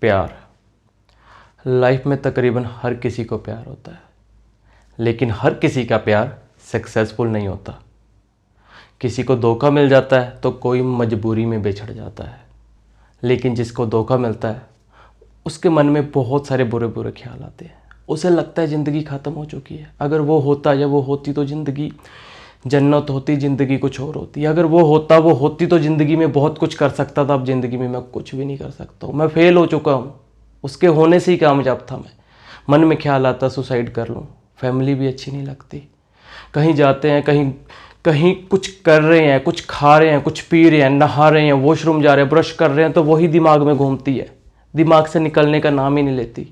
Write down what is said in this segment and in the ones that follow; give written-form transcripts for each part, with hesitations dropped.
प्यार। लाइफ में तकरीबन हर किसी को प्यार होता है, लेकिन हर किसी का प्यार सक्सेसफुल नहीं होता। किसी को धोखा मिल जाता है तो कोई मजबूरी में बिछड़ जाता है, लेकिन जिसको धोखा मिलता है उसके मन में बहुत सारे बुरे बुरे ख्याल आते हैं। उसे लगता है ज़िंदगी ख़त्म हो चुकी है। अगर वो होता या वो होती तो ज़िंदगी जन्नत होती, ज़िंदगी कुछ और होती। अगर वो होती तो ज़िंदगी में बहुत कुछ कर सकता था। अब ज़िंदगी में मैं कुछ भी नहीं कर सकता हूँ। मैं फेल हो चुका हूँ। उसके होने से ही कामयाब था मैं। मन में ख्याल आता सुसाइड कर लूँ। फैमिली भी अच्छी नहीं लगती। कहीं जाते हैं, कहीं कहीं कुछ कर रहे हैं, कुछ खा रहे हैं, कुछ पी रहे हैं, नहा रहे हैं, वॉशरूम जा रहे हैं, ब्रश कर रहे हैं, तो वही दिमाग में घूमती है। दिमाग से निकलने का नाम ही नहीं लेती।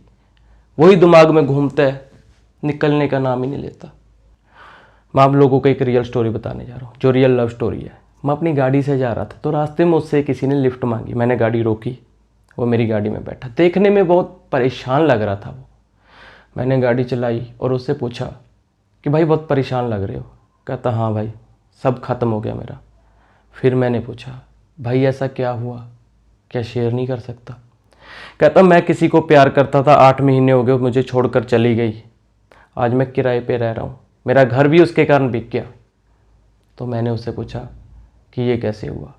वही दिमाग में घूमता है, निकलने का नाम ही नहीं लेता। मैं आप लोगों को एक रियल स्टोरी बताने जा रहा हूँ, जो रियल लव स्टोरी है। मैं अपनी गाड़ी से जा रहा था तो रास्ते में उससे किसी ने लिफ्ट मांगी। मैंने गाड़ी रोकी, वो मेरी गाड़ी में बैठा। देखने में बहुत परेशान लग रहा था वो। मैंने गाड़ी चलाई और उससे पूछा कि भाई बहुत परेशान लग रहे हो। कहता हाँ भाई, सब खत्म हो गया मेरा। फिर मैंने पूछा भाई ऐसा क्या हुआ, क्या शेयर नहीं कर सकता? कहता मैं किसी को प्यार करता था, 8 महीने हो गए, मुझे छोड़कर चली गई। आज मैं किराए पे रह रहा हूँ, मेरा घर भी उसके कारण बिक गया। तो मैंने उससे पूछा कि ये कैसे हुआ?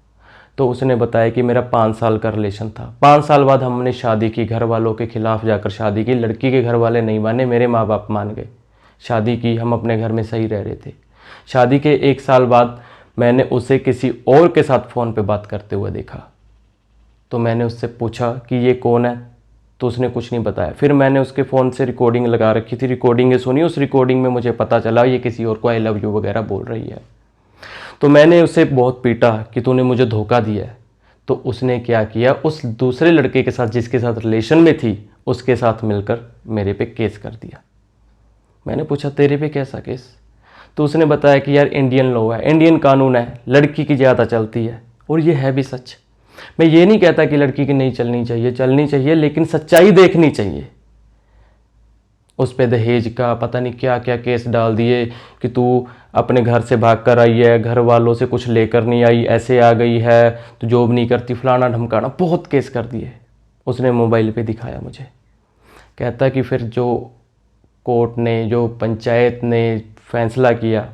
तो उसने बताया कि मेरा 5 साल का रिलेशन था। 5 साल बाद हमने शादी की। घर वालों के खिलाफ जाकर शादी की। लड़की के घर वाले नहीं माने, मेरे माँ बाप मान गए। शादी की, हम अपने घर में सही रह रहे थे। शादी के 1 साल बाद मैंने उसे किसी और के साथ फ़ोन पे बात करते हुए देखा। तो मैंने उससे पूछा कि ये कौन है, तो उसने कुछ नहीं बताया। फिर मैंने उसके फ़ोन से रिकॉर्डिंग लगा रखी थी, रिकॉर्डिंगें सुनी। उस रिकॉर्डिंग में मुझे पता चला ये किसी और को आई लव यू वगैरह बोल रही है। तो मैंने उसे बहुत पीटा कि तूने मुझे धोखा दिया है। तो उसने क्या किया, उस दूसरे लड़के के साथ जिसके साथ रिलेशन में थी उसके साथ मिलकर मेरे पे केस कर दिया। मैंने पूछा तेरे पे कैसा केस? तो उसने बताया कि यार इंडियन लॉ है, इंडियन कानून है, लड़की की ज़्यादा चलती है। और ये है भी सच। मैं ये नहीं कहता कि लड़की की नहीं चलनी चाहिए, चलनी चाहिए, लेकिन सच्चाई देखनी चाहिए। उस पे दहेज का पता नहीं क्या क्या केस डाल दिए कि तू अपने घर से भाग कर आई है, घर वालों से कुछ लेकर नहीं आई, ऐसे आ गई है, तो जॉब नहीं करती, फलाना ढमकाना, बहुत केस कर दिए। उसने मोबाइल पे दिखाया मुझे। कहता कि फिर जो कोर्ट ने, जो पंचायत ने फैसला किया,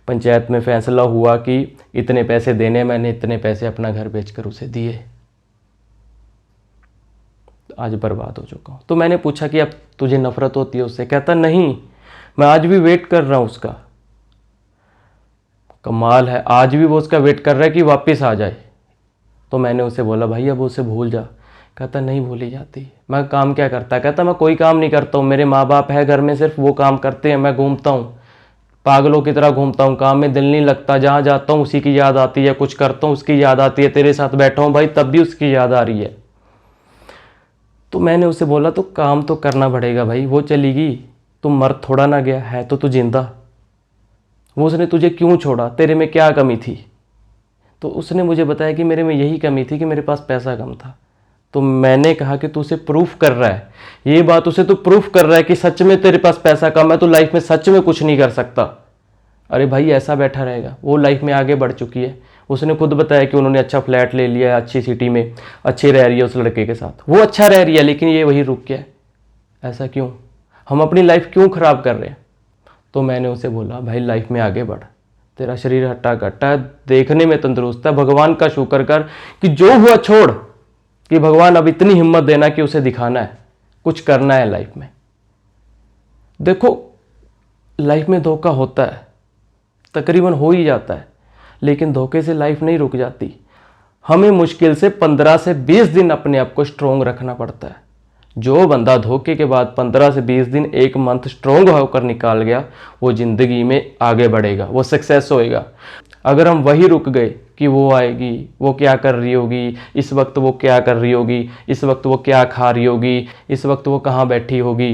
पंचायत में फैसला हुआ कि इतने पैसे देने, मैंने इतने पैसे अपना घर बेचकर उसे दिए। आज बर्बाद हो चुका हूँ। तो मैंने पूछा कि अब तुझे नफरत होती है उससे? कहता नहीं, मैं आज भी वेट कर रहा हूँ उसका। कमाल है, आज भी वो उसका वेट कर रहा है कि वापस आ जाए। तो मैंने उसे बोला भाई अब उसे भूल जा। कहता नहीं भूली जाती। मैं काम क्या करता? कहता मैं कोई काम नहीं करता हूँ, मेरे माँ बाप है घर में, सिर्फ वो काम करते हैं, मैं घूमता हूँ, पागलों की तरह घूमता हूँ, काम में दिल नहीं लगता, जहाँ जाता हूँ उसी की याद आती है, कुछ करता हूँ उसकी याद आती है, तेरे साथ बैठा हूँ भाई तब भी उसकी याद आ रही है। तो मैंने उसे बोला तो काम तो करना पड़ेगा भाई, वो चली गई, तू मर थोड़ा ना गया है, तो तू जिंदा। वो उसने तुझे क्यों छोड़ा, तेरे में क्या कमी थी? तो उसने मुझे बताया कि मेरे में यही कमी थी कि मेरे पास पैसा कम था। तो मैंने कहा कि तू उसे प्रूफ कर रहा है, ये बात उसे तू प्रूफ कर रहा है कि सच में तेरे पास पैसा कम है, तो लाइफ में सच में कुछ नहीं कर सकता। अरे भाई ऐसा बैठा रहेगा? वो लाइफ में आगे बढ़ चुकी है। उसने खुद बताया कि उन्होंने अच्छा फ्लैट ले लिया है, अच्छी सिटी में, अच्छी रह रही है उस लड़के के साथ, वो अच्छा रह रही है, लेकिन ये वही रुक गया है। ऐसा क्यों? हम अपनी लाइफ क्यों ख़राब कर रहे हैं? तो मैंने उसे बोला भाई लाइफ में आगे बढ़, तेरा शरीर हट्टा कट्टा है, देखने में तंदुरुस्त है, भगवान का शुक्र कर कि जो हुआ छोड़, कि भगवान अब इतनी हिम्मत देना कि उसे दिखाना है, कुछ करना है लाइफ में। देखो लाइफ में धोखा होता है, तकरीबन हो ही जाता है, लेकिन धोखे से लाइफ नहीं रुक जाती। हमें मुश्किल से 15 से 20 दिन अपने आप को स्ट्रोंग रखना पड़ता है। जो बंदा धोखे के बाद 15 से 20 दिन, 1 मंथ स्ट्रोंग होकर निकाल गया, वो ज़िंदगी में आगे बढ़ेगा, वो सक्सेस होएगा। अगर हम वही रुक गए कि वो आएगी, वो क्या कर रही होगी, इस वक्त वो क्या कर रही होगी, इस वक्त वो क्या खा रही होगी, इस वक्त वो कहाँ बैठी होगी,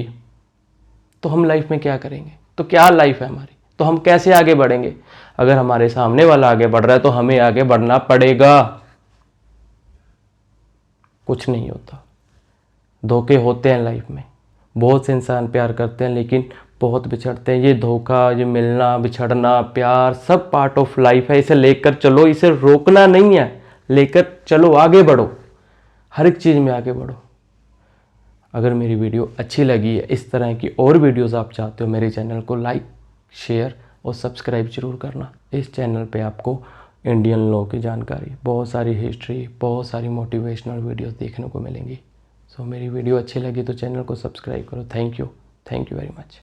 तो हम लाइफ में क्या करेंगे? तो क्या लाइफ है हमारी? तो हम कैसे आगे बढ़ेंगे? अगर हमारे सामने वाला आगे बढ़ रहा है तो हमें आगे बढ़ना पड़ेगा। कुछ नहीं होता, धोखे होते हैं लाइफ में। बहुत से इंसान प्यार करते हैं लेकिन बहुत बिछड़ते हैं। ये धोखा, ये मिलना, बिछड़ना, प्यार सब पार्ट ऑफ लाइफ है। इसे लेकर चलो, इसे रोकना नहीं है, लेकर चलो, आगे बढ़ो, हर एक चीज़ में आगे बढ़ो। अगर मेरी वीडियो अच्छी लगी है, इस तरह की और वीडियोस आप चाहते हो, मेरे चैनल को लाइक, शेयर और सब्सक्राइब जरूर करना। इस चैनल पे आपको इंडियन लॉ की जानकारी, बहुत सारी हिस्ट्री, बहुत सारी मोटिवेशनल वीडियोस देखने को मिलेंगी। सो मेरी वीडियो अच्छी लगी तो चैनल को सब्सक्राइब करो। Thank you very much.